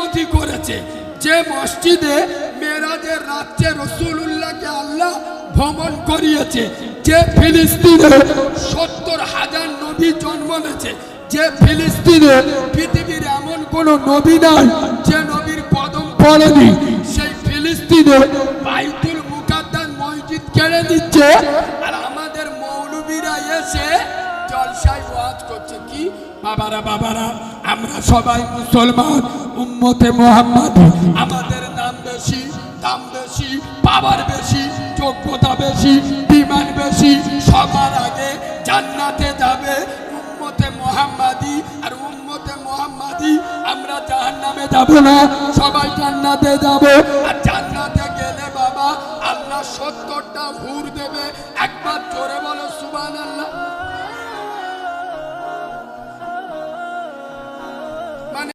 ইমামতি করেছে, যে মসজিদে মেরাজের রাত্রে রাসূলুল্লাহকে আল্লাহ ভ্রমণ করিয়েছে, যে ফিলিস্তিনে 70,000 নবী জন্ম নিয়েছে, যে ফিলিস্তিনে পৃথিবীর এমন কোন নবী নাই যে নবীর কদম পড়েনি, সেই ফিলিস্তিনে বাইতুল মুকাদ্দাস মসজিদ কেড়ে দিচ্ছে, আর আমাদের মৌলবীরা এসে জলসায় ওয়াজ করছে। কি বাবারা বাবারা, আমরা সবাই মুসলমান, উম্মতে মুহাম্মাদি, আমাদের নাম বেশি, দাম বেশি, পাওয়ার বেশি, যোগ্যতা বেশি, বিমান বেশি, সবার আগে জান্নাতে যাবে উম্মতে মুহাম্মাদি। আর উম্মতে মুহাম্মাদি আমরা জাহান্নামে যাব না, সবাই জান্নাতে যাব। আর জান্নাতে গেলে বাবা আল্লাহ 70টা হুর দেবে। একবার জোরে বলো সুবহানাল্লাহ।